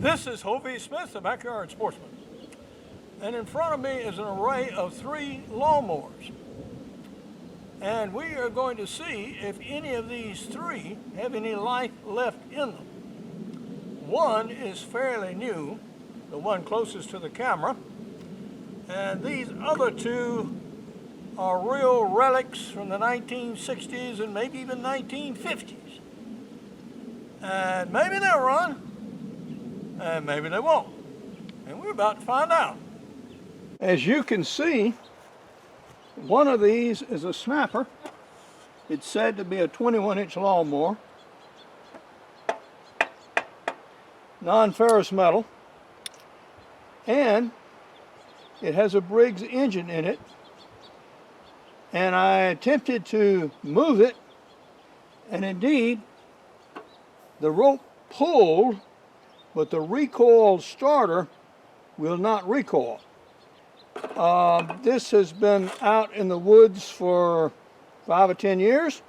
This is Hovey Smith, the Backyard Sportsman. And in front of me is an array of 3 lawnmowers. And we are going to see if any of these 3 have any life left in them. One is fairly new, the one closest to the camera. And these other 2 are real relics from the 1960s and maybe even 1950s. And maybe they'll run, and maybe they won't. And we're about to find out. As you can see, one of these is a snapper. It's said to be a 21-inch lawnmower. Non-ferrous metal. And it has a Briggs engine in it. And I attempted to move it, and indeed, the rope pulled, but the recoil starter will not recoil. This has been out in the woods for 5 or 10 years,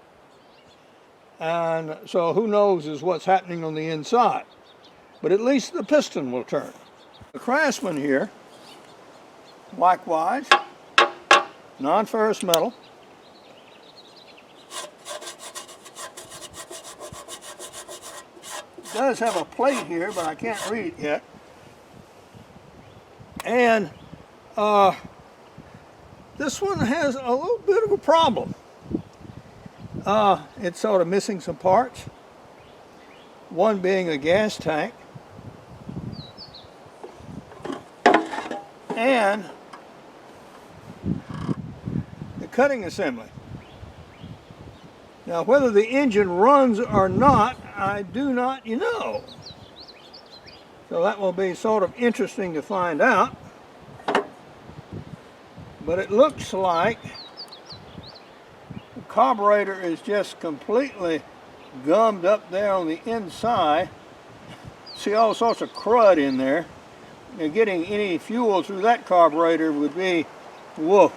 and so who knows is what's happening on the inside. But at least the piston will turn. The Craftsman here, likewise, non-ferrous metal. It does have a plate here, but I can't read it yet. And this one has a little bit of a problem. It's sort of missing some parts. One being a gas tank. And the cutting assembly. Now, whether the engine runs or not, I do not know. So that will be sort of interesting to find out. But it looks like the carburetor is just completely gummed up there on the inside. See all sorts of crud in there. And getting any fuel through that carburetor would be, whoa,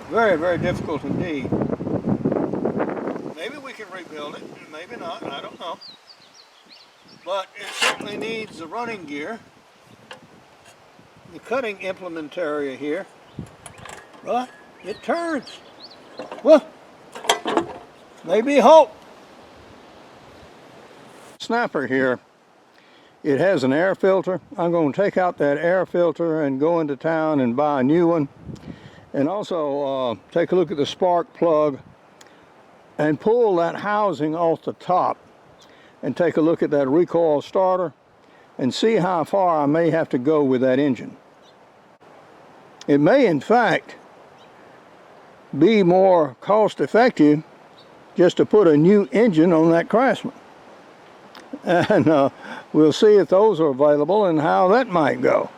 very, very difficult indeed. Maybe we can rebuild it, maybe not, I don't know. But it certainly needs the running gear, the cutting implement area here, but it turns. Well, maybe hope. Snapper here. It has an air filter. I'm going to take out that air filter and go into town and buy a new one. And also take a look at the spark plug and pull that housing off the top and take a look at that recoil starter and see how far I may have to go with that engine. It may in fact be more cost effective just to put a new engine on that Craftsman. And we'll see if those are available and how that might go.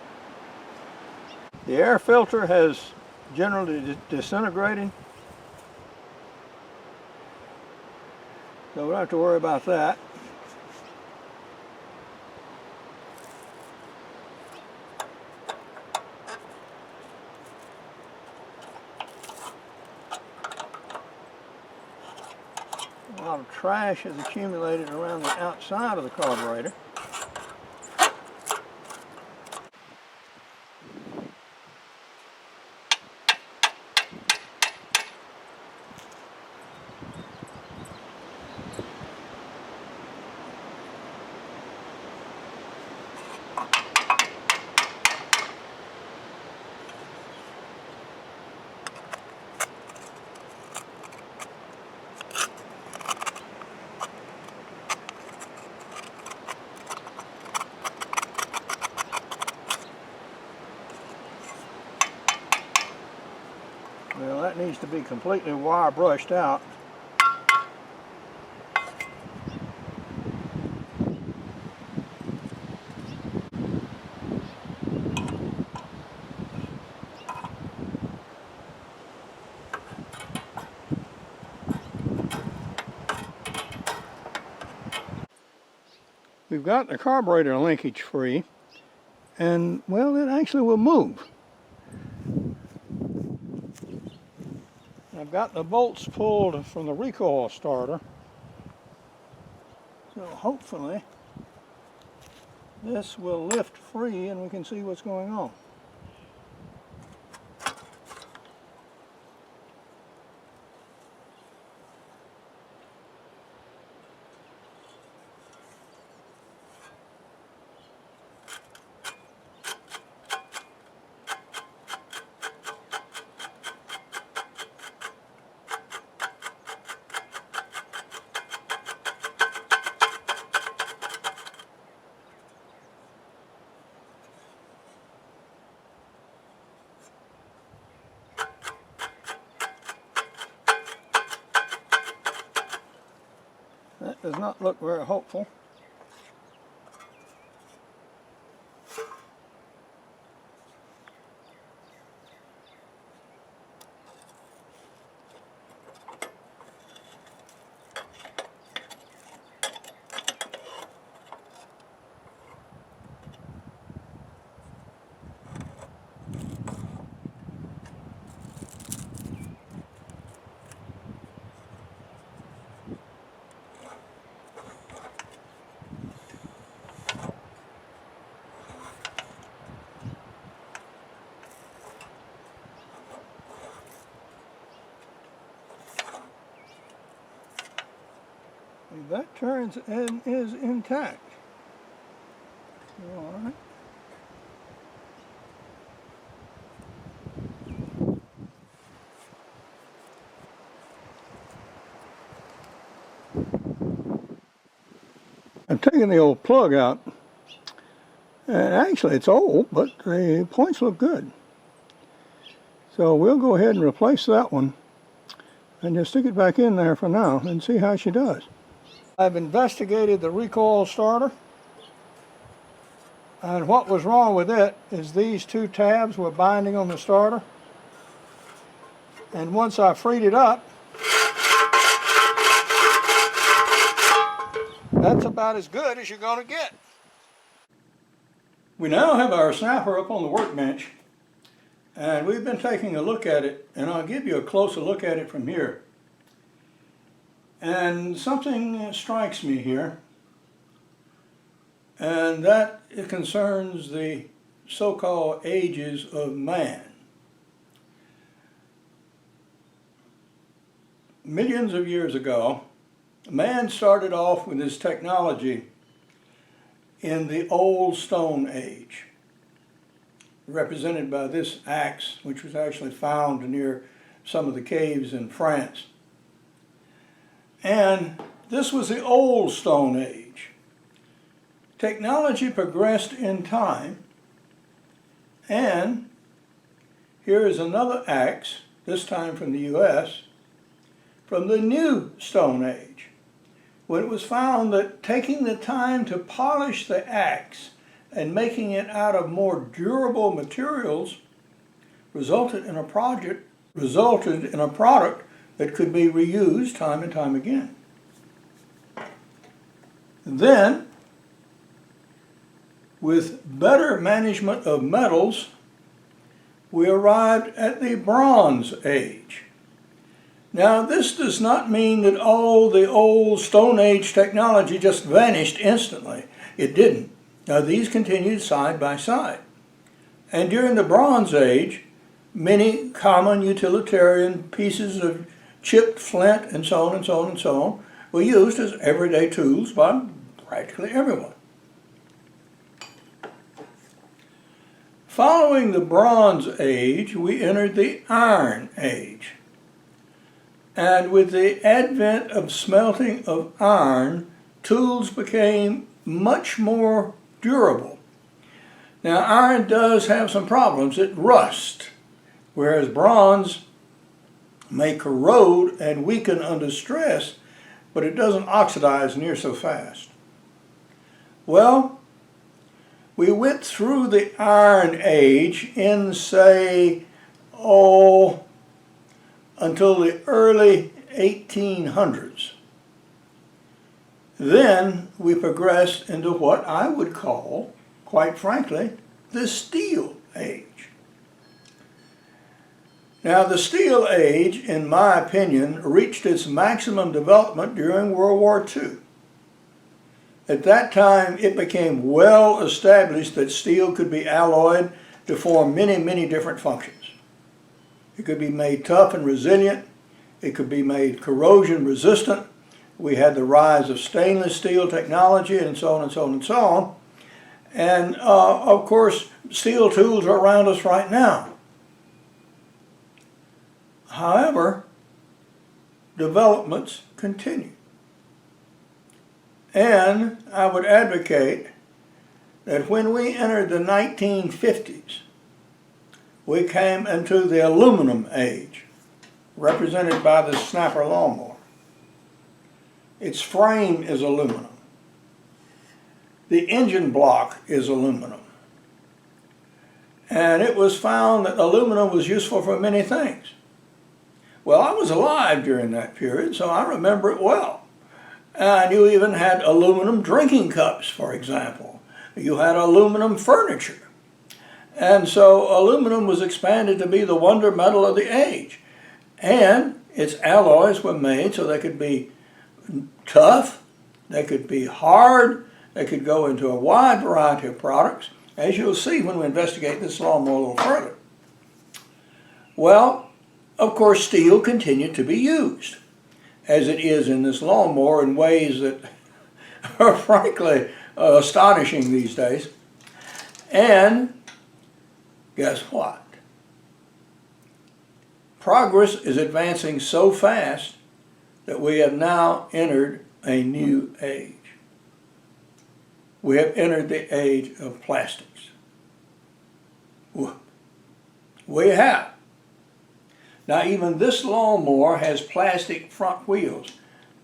The air filter has generally disintegrated, so we don't have to worry about that. A lot of trash has accumulated around the outside of the carburetor. Well, that needs to be completely wire brushed out. We've got the carburetor linkage free, and well, it actually will move. I've got the bolts pulled from the recoil starter, so hopefully this will lift free and we can see what's going on. That does not look very hopeful. That turns and is intact. All right. I've taken the old plug out, and actually it's old, but the points look good. So we'll go ahead and replace that one and just stick it back in there for now and see how she does. I've investigated the recoil starter, and what was wrong with it is these two tabs were binding on the starter, and once I freed it up, that's about as good as you're going to get. We now have our snapper up on the workbench, and we've been taking a look at it, and I'll give you a closer look at it from here. And something strikes me here, and that it concerns the so-called ages of man. Millions of years ago, man started off with his technology in the Old Stone Age, represented by this axe, which was actually found near some of the caves in France. And this was the Old Stone Age. Technology progressed in time, and here is another axe, this time from the US, from the New Stone Age, when it was found that taking the time to polish the axe and making it out of more durable materials resulted in a product that could be reused time and time again. Then, with better management of metals, we arrived at the Bronze Age. Now, this does not mean that all the old Stone Age technology just vanished instantly. It didn't. Now, these continued side by side. And during the Bronze Age, many common utilitarian pieces of chipped flint and so on and so on and so on were used as everyday tools by practically everyone. Following the Bronze Age, we entered the Iron Age. And with the advent of smelting of iron, tools became much more durable. Now, iron does have some problems. It rusts, whereas bronze may corrode and weaken under stress, but it doesn't oxidize near so fast. Well, we went through the Iron Age in, say, until the early 1800s. Then we progressed into what I would call, quite frankly, the Steel Age. Now, the Steel Age, in my opinion, reached its maximum development during World War II. At that time, it became well established that steel could be alloyed to form many, many different functions. It could be made tough and resilient. It could be made corrosion resistant. We had the rise of stainless steel technology and so on and so on and so on. And of course, steel tools are around us right now. However, developments continue. And I would advocate that when we entered the 1950s, we came into the aluminum age, represented by the snapper lawnmower. Its frame is aluminum. The engine block is aluminum. And it was found that aluminum was useful for many things. Well, I was alive during that period, so I remember it well. And you even had aluminum drinking cups, for example. You had aluminum furniture. And so aluminum was expanded to be the wonder metal of the age. And its alloys were made so they could be tough, they could be hard, they could go into a wide variety of products, as you'll see when we investigate this lawnmower a little further. Well, of course, steel continued to be used, as it is in this lawnmower, in ways that are frankly astonishing these days. And guess what? Progress is advancing so fast that we have now entered a new age. We have entered the age of plastics. We have. Now, even this lawnmower has plastic front wheels,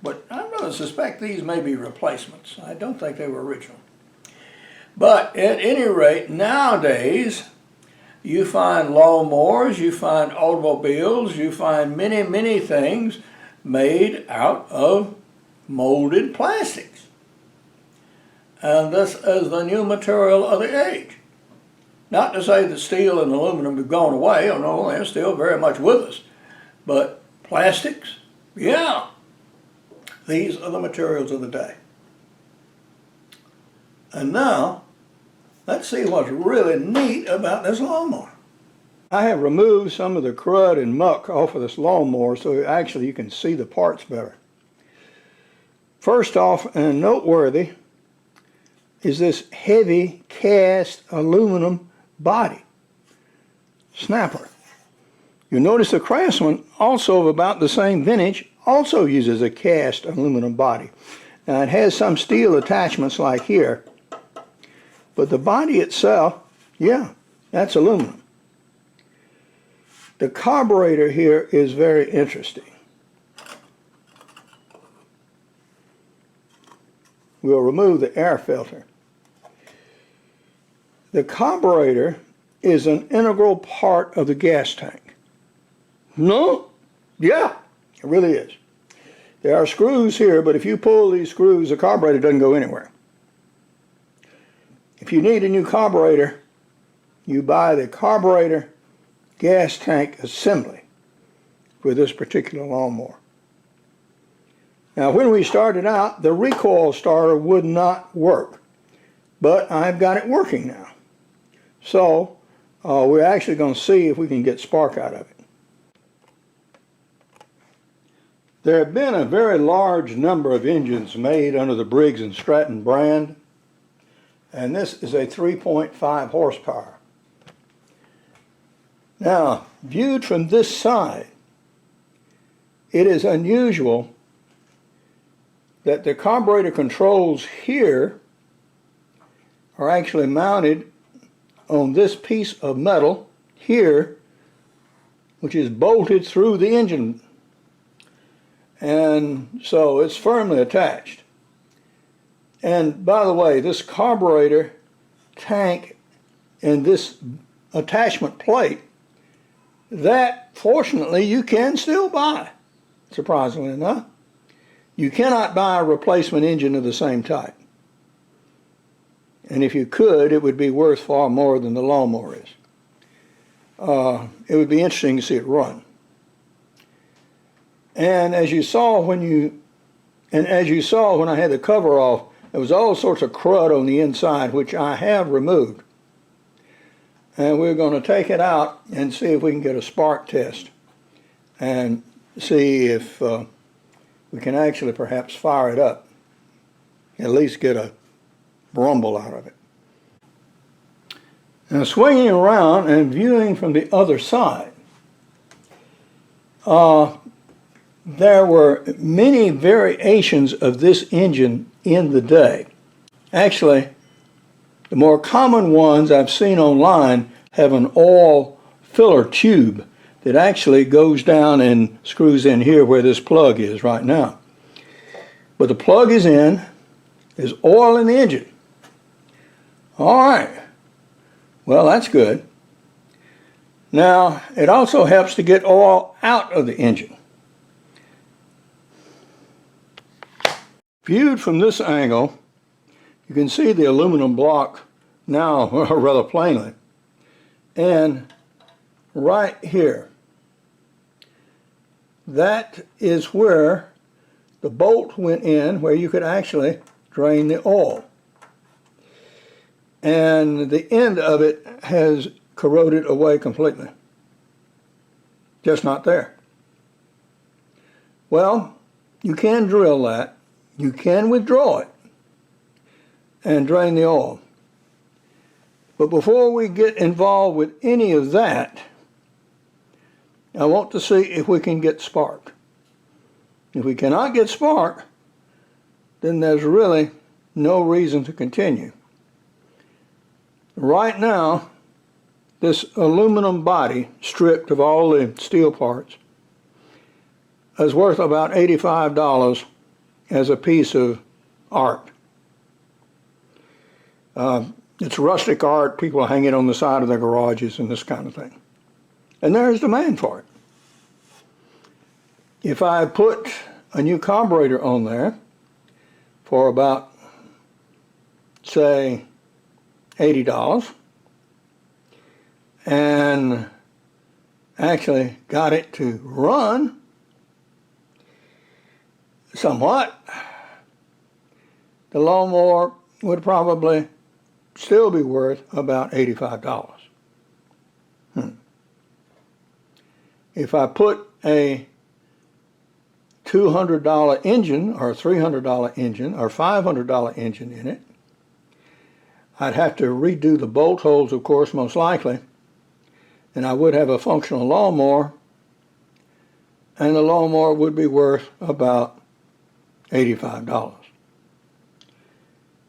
but I'm going to suspect these may be replacements. I don't think they were original. But at any rate, nowadays, you find lawnmowers, you find automobiles, you find many, many things made out of molded plastics. And this is the new material of the age. Not to say that steel and aluminum have gone away. Oh no, they're still very much with us. But plastics, yeah, these are the materials of the day. And now, let's see what's really neat about this lawnmower. I have removed some of the crud and muck off of this lawnmower so actually you can see the parts better. First off, and noteworthy, is this heavy cast aluminum body snapper. You'll notice the Craftsman, also of about the same vintage, also uses a cast aluminum body. Now it has some steel attachments like here, but the body itself, yeah, that's aluminum. The carburetor here is very interesting. We'll remove the air filter. The carburetor is an integral part of the gas tank. No? Yeah, it really is. There are screws here, but if you pull these screws, the carburetor doesn't go anywhere. If you need a new carburetor, you buy the carburetor gas tank assembly for this particular lawnmower. Now, when we started out, the recoil starter would not work, but I've got it working now. So we're actually going to see if we can get spark out of it. There have been a very large number of engines made under the Briggs & Stratton brand, and this is a 3.5 horsepower. Now, viewed from this side, it is unusual that the carburetor controls here are actually mounted on this piece of metal here, which is bolted through the engine. And so it's firmly attached. And by the way, this carburetor tank and this attachment plate, that fortunately you can still buy, surprisingly enough. You cannot buy a replacement engine of the same type. And if you could, it would be worth far more than the lawnmower is. It would be interesting to see it run. And as you saw when I had the cover off, there was all sorts of crud on the inside, which I have removed. And we're going to take it out and see if we can get a spark test and see if we can actually perhaps fire it up, at least get a rumble out of it. Now, swinging around and viewing from the other side, there were many variations of this engine in the day. Actually, the more common ones I've seen online have an oil filler tube that actually goes down and screws in here where this plug is right now. But the plug is in, there's oil in the engine. All right, well, that's good. Now, it also helps to get oil out of the engine. Viewed from this angle, you can see the aluminum block now rather plainly. And right here, that is where the bolt went in, where you could actually drain the oil. And the end of it has corroded away completely. Just not there. Well, you can drill that. You can withdraw it and drain the oil. But before we get involved with any of that, I want to see if we can get spark. If we cannot get spark, then there's really no reason to continue. Right now, this aluminum body, stripped of all the steel parts, is worth about $85 as a piece of art. It's rustic art. People hang it on the side of their garages and this kind of thing. And there's demand for it. If I put a new carburetor on there for about, say, $80, and actually got it to run somewhat, the lawnmower would probably still be worth about $85. If I put a $200 engine or $300 engine or $500 engine in it, I'd have to redo the bolt holes, of course, most likely, and I would have a functional lawnmower, and the lawnmower would be worth about $85.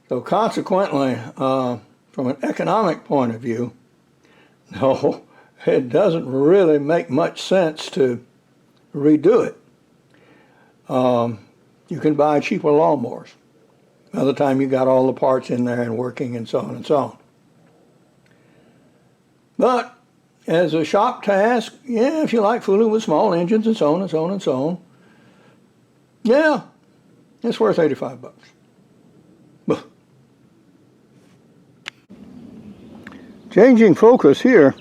So consequently, from an economic point of view, no, it doesn't really make much sense to redo it. You can buy cheaper lawnmowers by the time you got all the parts in there and working and so on and so on. But as a shop task, yeah, if you like fooling with small engines and so on and so on and so on, yeah, it's worth $85. Changing focus here,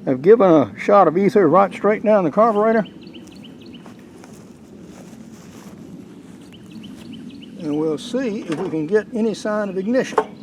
I've given a shot of ether right straight down the carburetor. And we'll see if we can get any sign of ignition.